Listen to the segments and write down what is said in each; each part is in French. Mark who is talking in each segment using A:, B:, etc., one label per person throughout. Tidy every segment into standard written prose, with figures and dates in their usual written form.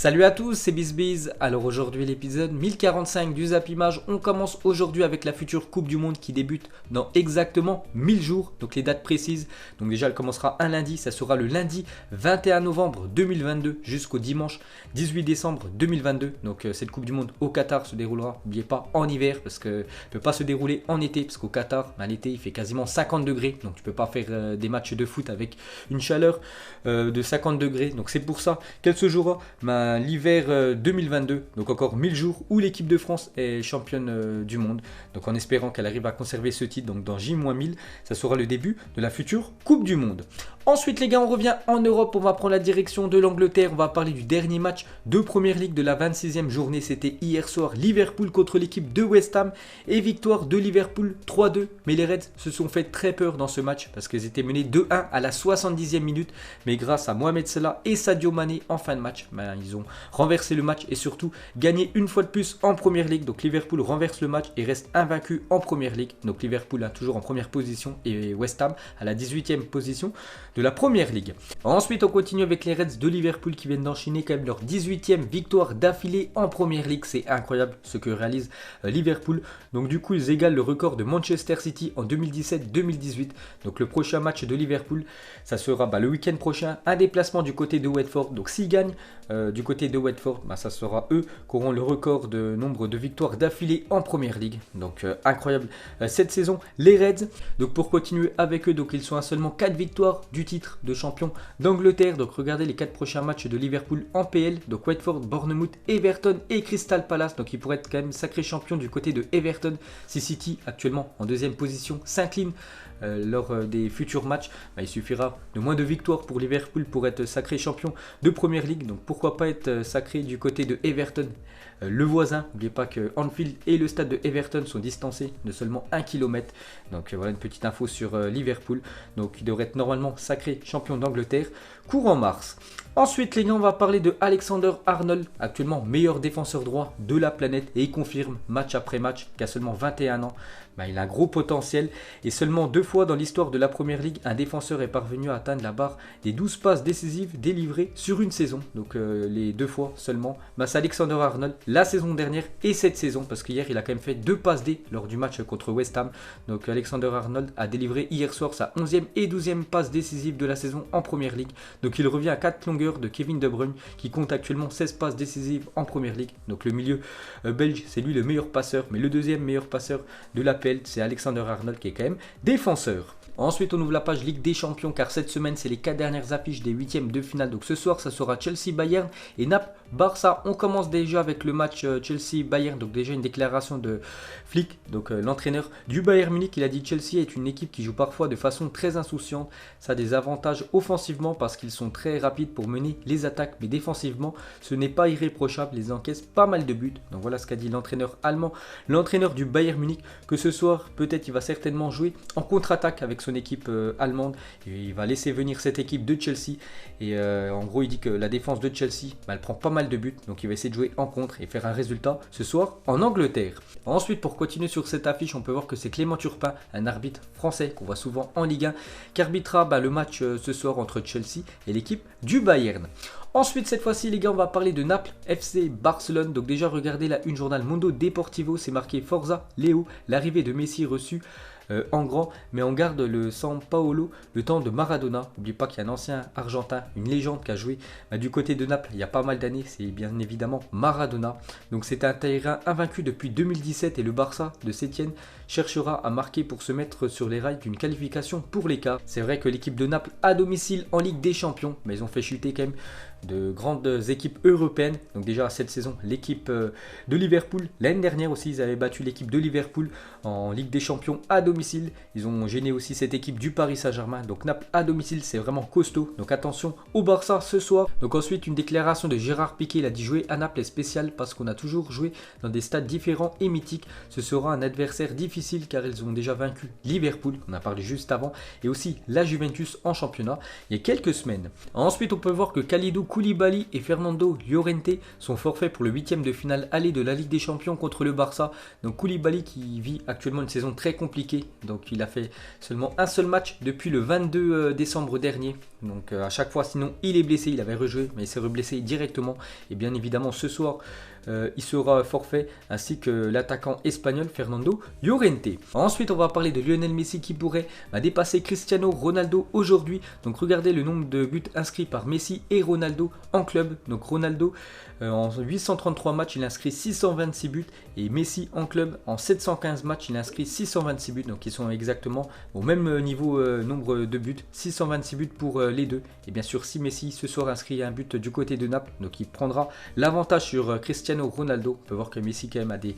A: Salut à tous, c'est BizBiz. Alors aujourd'hui l'épisode 1045 du Zap Image. On commence aujourd'hui avec la future Coupe du Monde qui débute dans exactement 1000 jours. Donc les dates précises. Donc déjà elle commencera un lundi, ça sera le lundi 21 novembre 2022 jusqu'au dimanche 18 décembre 2022. Donc cette Coupe du Monde au Qatar se déroulera, n'oubliez pas, en hiver parce qu'elle ne peut pas se dérouler en été parce qu'au Qatar, l'été il fait quasiment 50 degrés. Donc tu ne peux pas faire des matchs de foot avec une chaleur de 50 degrés. Donc c'est pour ça qu'elle se jouera l'hiver 2022, donc encore 1000 jours où l'équipe de France est championne du monde. Donc en espérant qu'elle arrive à conserver ce titre, donc dans J-1000, ça sera le début de la future Coupe du Monde. Ensuite les gars, on revient en Europe, on va prendre la direction de l'Angleterre, on va parler du dernier match de Première Ligue de la 26e journée, c'était hier soir, Liverpool contre l'équipe de West Ham et victoire de Liverpool 3-2, mais les Reds se sont fait très peur dans ce match parce qu'ils étaient menés 2-1 à la 70e minute, mais grâce à Mohamed Salah et Sadio Mané en fin de match, ils ont renversé le match et surtout gagné une fois de plus en Première Ligue. Donc Liverpool renverse le match et reste invaincu en Première Ligue. Donc Liverpool toujours en première position et West Ham à la 18e position de la Première Ligue. Ensuite on continue avec les Reds de Liverpool qui viennent d'enchaîner quand même leur 18e victoire d'affilée en Première Ligue. C'est incroyable ce que réalise Liverpool. Donc du coup ils égalent le record de Manchester City en 2017-2018. Donc le prochain match de Liverpool, ça sera le week-end prochain, un déplacement du côté de Watford. Donc s'ils gagnent du côté de Watford, ça sera eux qui auront le record de nombre de victoires d'affilée en Première Ligue. Donc incroyable cette saison les Reds. Donc pour continuer avec eux, donc ils sont à seulement 4 victoires du titre de champion d'Angleterre. Donc regardez les 4 prochains matchs de Liverpool en PL. Donc Watford, Bournemouth, Everton et Crystal Palace. Donc ils pourraient être quand même sacrés champions du côté de Everton. Si City actuellement en deuxième position s'incline lors des futurs matchs, il suffira de moins de victoires pour Liverpool pour être sacré champion de Première Ligue. Donc pourquoi pas être sacré du côté de Everton, le voisin. N'oubliez pas que Anfield et le stade de Everton sont distancés de seulement 1 km. Donc voilà une petite info sur Liverpool. Donc il devrait être normalement sacré champion d'Angleterre courant mars. Ensuite les gars, on va parler de Alexander Arnold, actuellement meilleur défenseur droit de la planète et il confirme match après match qu'à seulement 21 ans, il a un gros potentiel et seulement 2 fois dans l'histoire de la Première Ligue, un défenseur est parvenu à atteindre la barre des 12 passes décisives délivrées sur une saison. Donc les 2 fois seulement, c'est Alexander Arnold la saison dernière et cette saison parce qu'hier il a quand même fait 2 passes D lors du match contre West Ham. Donc Alexander Arnold a délivré hier soir sa 11e et 12e passe décisive de la saison en Première Ligue. Donc il revient à 4 longueurs de Kevin De Bruyne qui compte actuellement 16 passes décisives en Première Ligue. Donc le milieu belge, c'est lui le meilleur passeur, mais le deuxième meilleur passeur de l'APL, c'est Alexander Arnold qui est quand même défenseur. Ensuite on ouvre la page Ligue des Champions car cette semaine c'est les 4 dernières affiches des 8e de finale. Donc ce soir ça sera Chelsea-Bayern et Naples-Barça. On commence déjà avec le match Chelsea-Bayern. Donc déjà une déclaration de Flick, donc l'entraîneur du Bayern Munich. Il a dit Chelsea est une équipe qui joue parfois de façon très insouciante. Ça a des avantages offensivement parce qu'ils sont très rapides pour mener les attaques. Mais défensivement ce n'est pas irréprochable. Ils encaissent pas mal de buts. Donc voilà ce qu'a dit l'entraîneur allemand, l'entraîneur du Bayern Munich, que ce soir peut-être il va certainement jouer en contre-attaque avec son équipe allemande et il va laisser venir cette équipe de Chelsea et en gros il dit que la défense de Chelsea elle prend pas mal de buts, donc il va essayer de jouer en contre et faire un résultat ce soir en Angleterre. Ensuite pour continuer sur cette affiche, on peut voir que c'est Clément Turpin, un arbitre français qu'on voit souvent en Ligue 1, qui arbitrera le match ce soir entre Chelsea et l'équipe du Bayern. Ensuite cette fois-ci les gars, on va parler de Naples FC Barcelone. Donc déjà regardez la une journal Mundo Deportivo, c'est marqué Forza Léo, l'arrivée de Messi reçue en grand, mais on garde le San Paolo, le temps de Maradona. N'oubliez pas qu'il y a un ancien Argentin, une légende qui a joué du côté de Naples il y a pas mal d'années, c'est bien évidemment Maradona. Donc c'est un terrain invaincu depuis 2017 et le Barça de Sétienne cherchera à marquer pour se mettre sur les rails d'une qualification pour les quarts. C'est vrai que l'équipe de Naples à domicile en Ligue des Champions, mais ils ont fait chuter quand même de grandes équipes européennes. Donc déjà cette saison l'équipe de Liverpool, l'année dernière aussi ils avaient battu l'équipe de Liverpool en Ligue des Champions à domicile. Ils ont gêné aussi cette équipe du Paris Saint-Germain. Donc Naples à domicile c'est vraiment costaud, donc attention au Barça ce soir. Donc ensuite une déclaration de Gérard Piqué, il a dit jouer à Naples est spécial parce qu'on a toujours joué dans des stades différents et mythiques. Ce sera un adversaire difficile car ils ont déjà vaincu Liverpool, on a parlé juste avant, et aussi la Juventus en championnat il y a quelques semaines. Ensuite on peut voir que Kalidou Koulibaly et Fernando Llorente sont forfaits pour le 8e de finale aller de la Ligue des Champions contre le Barça. Donc Koulibaly qui vit actuellement une saison très compliquée. Donc il a fait seulement un seul match depuis le 22 décembre dernier. Donc à chaque fois, sinon il est blessé, il avait rejoué, mais il s'est reblessé directement. Et bien évidemment ce soir, il sera forfait, ainsi que l'attaquant espagnol Fernando Llorente. Ensuite, on va parler de Lionel Messi qui pourrait dépasser Cristiano Ronaldo aujourd'hui. Donc regardez le nombre de buts inscrits par Messi et Ronaldo en club. Donc Ronaldo en 833 matchs, il inscrit 626 buts, et Messi en club en 715 matchs, il inscrit 626 buts. Donc ils sont exactement au même niveau nombre de buts, 626 buts pour les deux. Et bien sûr, si Messi ce soir inscrit un but du côté de Naples, donc il prendra l'avantage sur Cristiano Ronaldo. On peut voir que Messi quand même a des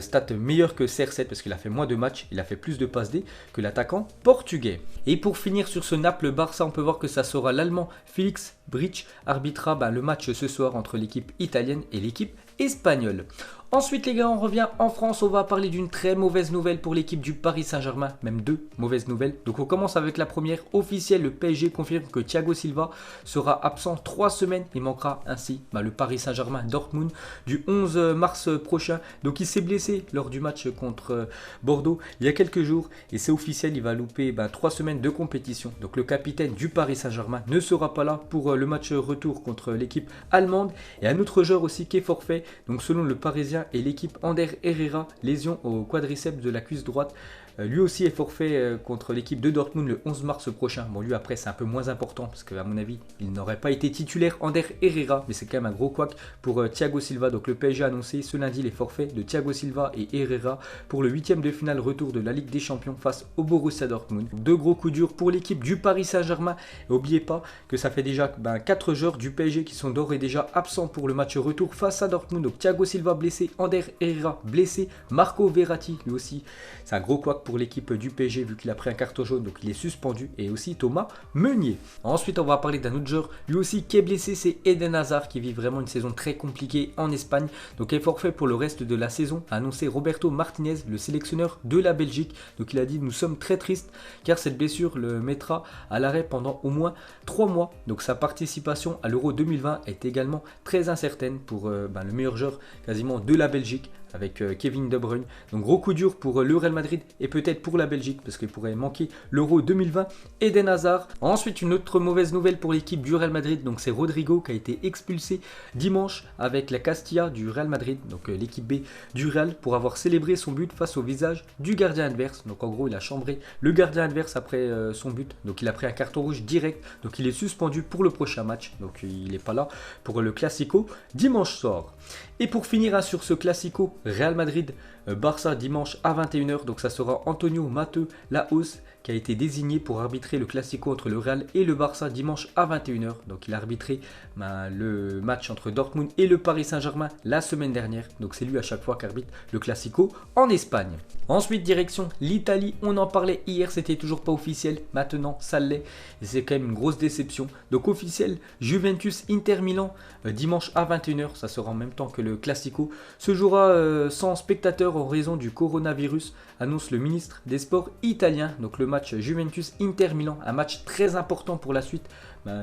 A: stats meilleures que CR7 parce qu'il a fait moins de matchs, il a fait plus de passes D que l'attaquant portugais. Et pour finir sur ce Naples-Barça, on peut voir que ça sera l'Allemand Felix Brych arbitrera le match ce soir entre l'équipe italienne et l'équipe espagnole. Ensuite les gars, on revient en France, on va parler d'une très mauvaise nouvelle pour l'équipe du Paris Saint-Germain, même deux mauvaises nouvelles. Donc on commence avec la première officielle, le PSG confirme que Thiago Silva sera absent 3 semaines, il manquera ainsi le Paris Saint-Germain Dortmund du 11 mars prochain. Donc il s'est blessé lors du match contre Bordeaux il y a quelques jours et c'est officiel, il va louper 3 semaines de compétition. Donc le capitaine du Paris Saint-Germain ne sera pas là pour le match retour contre l'équipe allemande. Et un autre joueur aussi qui est forfait, donc selon le Parisien, et l'équipe Ander Herrera, lésion au quadriceps de la cuisse droite. Lui aussi est forfait contre l'équipe de Dortmund le 11 mars prochain. Bon, lui après c'est un peu moins important parce qu'à mon avis il n'aurait pas été titulaire Ander Herrera, mais c'est quand même un gros couac pour Thiago Silva. Donc le PSG a annoncé ce lundi les forfaits de Thiago Silva et Herrera pour le 8e de finale retour de la Ligue des Champions face au Borussia Dortmund. Deux gros coups durs pour l'équipe du Paris Saint-Germain. Et n'oubliez pas que ça fait déjà 4 joueurs du PSG qui sont d'ores et déjà absents pour le match retour face à Dortmund. Donc Thiago Silva blessé, Ander Herrera blessé, Marco Verratti lui aussi, c'est un gros couac pour l'équipe du PSG vu qu'il a pris un carton jaune, donc il est suspendu, et aussi Thomas Meunier. Ensuite on va parler d'un autre joueur lui aussi qui est blessé, c'est Eden Hazard qui vit vraiment une saison très compliquée en Espagne, donc est forfait pour le reste de la saison, a annoncé Roberto Martinez, le sélectionneur de la Belgique. Donc il a dit: nous sommes très tristes car cette blessure le mettra à l'arrêt pendant au moins 3 mois. Donc sa participation à l'Euro 2020 est également très incertaine pour le meilleur joueur quasiment de la Belgique, avec Kevin De Bruyne. Donc gros coup dur pour le Real Madrid et peut-être pour la Belgique parce qu'il pourrait manquer l'Euro 2020. Eden Hazard. Ensuite une autre mauvaise nouvelle pour l'équipe du Real Madrid, donc c'est Rodrigo qui a été expulsé dimanche avec la Castilla du Real Madrid, donc l'équipe B du Real, pour avoir célébré son but face au visage du gardien adverse. Donc en gros il a chambré le gardien adverse après son but, donc il a pris un carton rouge direct, donc il est suspendu pour le prochain match, donc il n'est pas là pour le Classico dimanche soir. Et pour finir sur ce Classico Real Madrid Barça dimanche à 21h, donc ça sera Antonio Mateu Lahoz qui a été désigné pour arbitrer le Classico entre le Real et le Barça dimanche à 21h. Donc il a arbitré le match entre Dortmund et le Paris Saint-Germain la semaine dernière. Donc c'est lui à chaque fois qui arbitre le Classico en Espagne. Ensuite direction l'Italie, on en parlait hier, c'était toujours pas officiel, maintenant ça l'est. Et c'est quand même une grosse déception. Donc officiel, Juventus Inter Milan dimanche à 21h, ça sera en même temps que le Classico, se jouera sans spectateurs en raison du coronavirus, annonce le ministre des Sports italien. Donc le match Juventus-Inter Milan, un match très important pour la suite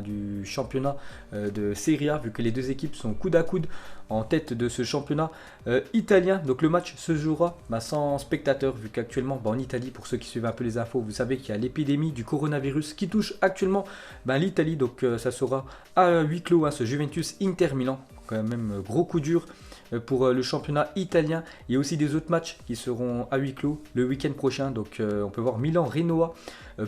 A: du championnat de Serie A, vu que les deux équipes sont coude à coude en tête de ce championnat italien. Donc le match se jouera sans spectateurs, vu qu'actuellement en Italie, pour ceux qui suivent un peu les infos, vous savez qu'il y a l'épidémie du coronavirus qui touche actuellement l'Italie. Donc ça sera à huis clos ce Juventus-Inter Milan, quand même gros coup dur pour le championnat italien. Il y a aussi des autres matchs qui seront à huis clos le week-end prochain. Donc on peut voir Milan-Renoa,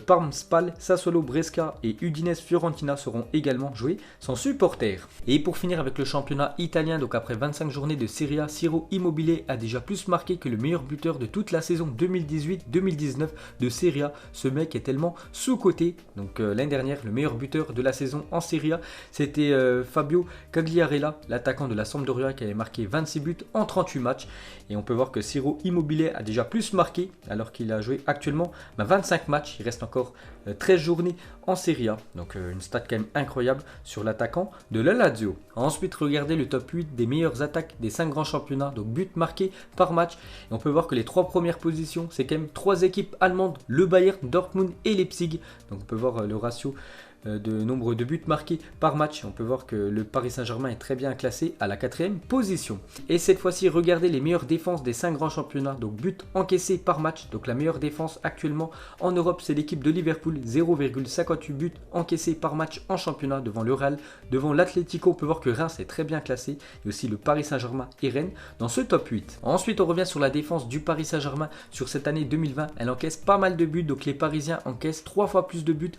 A: Parme-Spal, Sassuolo, Brescia et Udinese-Fiorentina seront également joués sans supporters. Et pour finir avec le championnat italien, donc après 25 journées de Serie A, Ciro Immobile a déjà plus marqué que le meilleur buteur de toute la saison 2018-2019 de Serie A. Ce mec est tellement sous-coté. Donc l'année dernière, le meilleur buteur de la saison en Serie A, c'était Fabio Cagliarella, l'attaquant de la Sampdoria, qui avait marqué 26 buts en 38 matchs. Et on peut voir que Ciro Immobile a déjà plus marqué alors qu'il a joué actuellement 25 matchs. Il reste encore 13 journées en Serie A. Donc une stat quand même incroyable sur l'attaquant de la Lazio. Ensuite, regardez le top 8 des meilleures attaques des 5 grands championnats. Donc buts marqués par match. Et on peut voir que les 3 premières positions, c'est quand même 3 équipes allemandes, le Bayern, Dortmund et Leipzig. Donc on peut voir le ratio de nombre de buts marqués par match. On peut voir que le Paris Saint-Germain est très bien classé à la 4e position. Et cette fois-ci, regardez les meilleures défenses des 5 grands championnats. Donc buts encaissés par match. Donc la meilleure défense actuellement en Europe, c'est l'équipe de Liverpool. 0,58 buts encaissés par match en championnat devant le Real, devant l'Atlético. On peut voir que Reims est très bien classé. Et aussi le Paris Saint-Germain et Rennes dans ce top 8. Ensuite, on revient sur la défense du Paris Saint-Germain sur cette année 2020. Elle encaisse pas mal de buts. Donc les Parisiens encaissent 3 fois plus de buts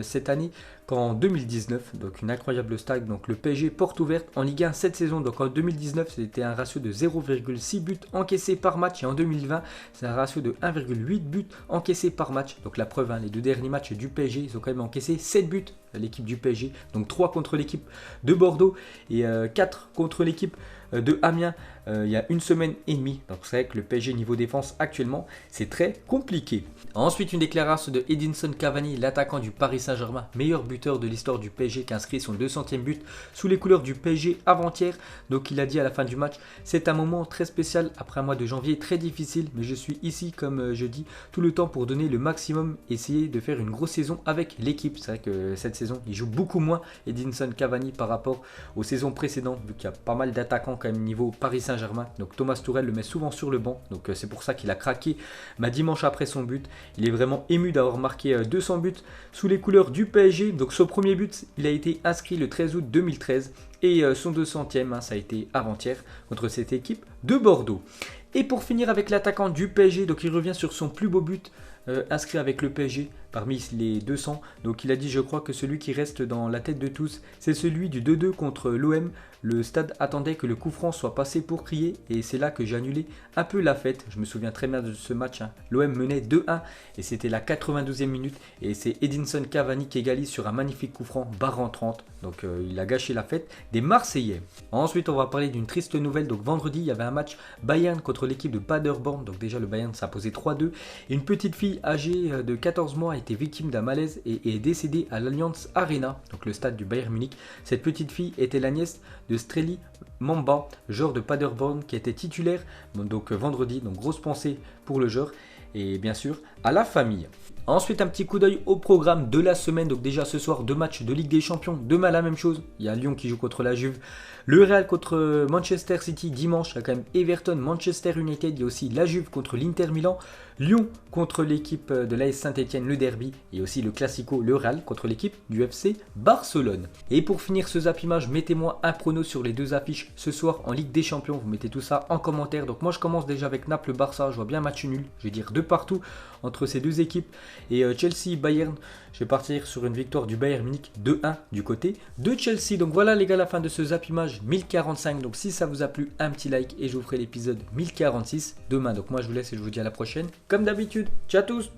A: cette année qu'en 2019. Donc une incroyable stat. Donc le PSG porte ouverte en Ligue 1 cette saison. Donc en 2019, c'était un ratio de 0,6 buts encaissés par match. Et en 2020, c'est un ratio de 1,8 buts encaissés par match. Donc la preuve, les 2 derniers matchs du PSG, ils ont quand même encaissé 7 buts, l'équipe du PSG. Donc 3 contre l'équipe de Bordeaux et 4 contre l'équipe de Amiens il y a une semaine et demie. Donc c'est vrai que le PSG niveau défense actuellement, c'est très compliqué. Ensuite, une déclaration de Edinson Cavani, l'attaquant du Paris Saint-Germain, meilleur buteur de l'histoire du PSG, qui a inscrit son 200e but sous les couleurs du PSG avant-hier. Donc il a dit à la fin du match, c'est un moment très spécial après un mois de janvier très difficile, mais je suis ici comme je dis tout le temps pour donner le maximum, essayer de faire une grosse saison avec l'équipe. C'est vrai que cette saison, il joue beaucoup moins Edinson Cavani par rapport aux saisons précédentes, vu qu'il y a pas mal d'attaquants quand même niveau Paris Saint-Germain. Donc Thomas Tuchel le met souvent sur le banc, donc c'est pour ça qu'il a craqué dimanche après son but. Il est vraiment ému d'avoir marqué 200 buts sous les couleurs du PSG. Donc son premier but, il a été inscrit le 13 août 2013 et son 200e, ça a été avant-hier contre cette équipe de Bordeaux. Et pour finir avec l'attaquant du PSG, donc il revient sur son plus beau but inscrit avec le PSG parmi les 200. Donc il a dit, je crois que celui qui reste dans la tête de tous, c'est celui du 2-2 contre l'OM. Le stade attendait que le coup franc soit passé pour crier et c'est là que j'ai annulé un peu la fête. Je me souviens très bien de ce match. L'OM menait 2-1 et c'était la 92e minute et c'est Edinson Cavani qui égalise sur un magnifique coup franc barre en 30. Donc il a gâché la fête des Marseillais. Ensuite, on va parler d'une triste nouvelle. Donc vendredi, il y avait un match Bayern contre l'équipe de Paderborn. Donc déjà le Bayern s'imposait 3-2 et une petite fille âgée de 14 mois a été victime d'un malaise et est décédée à l'Allianz Arena, donc le stade du Bayern Munich. Cette petite fille était la nièce de Streli Mamba, joueur de Paderborn qui était titulaire donc vendredi. Donc grosse pensée pour le joueur et bien sûr à la famille. Ensuite, un petit coup d'œil au programme de la semaine. Donc déjà ce soir, 2 matchs de Ligue des Champions. Demain, la même chose. Il y a Lyon qui joue contre la Juve. Le Real contre Manchester City dimanche. Il y a quand même Everton, Manchester United. Il y a aussi la Juve contre l'Inter Milan. Lyon contre l'équipe de l'AS Saint-Etienne, le derby. Et aussi le Classico, le Real contre l'équipe du FC Barcelone. Et pour finir ce Zap Image, mettez-moi un prono sur les 2 affiches ce soir en Ligue des Champions. Vous mettez tout ça en commentaire. Donc moi, je commence déjà avec Naples-Barça. Je vois bien match nul. Je vais dire 2 partout entre ces 2 équipes. Et Chelsea-Bayern, je vais partir sur une victoire du Bayern Munich 2-1 du côté de Chelsea. Donc voilà les gars, la fin de ce Zap Image 1045. Donc si ça vous a plu, un petit like et je vous ferai l'épisode 1046 demain. Donc moi je vous laisse et je vous dis à la prochaine. Comme d'habitude, ciao à tous.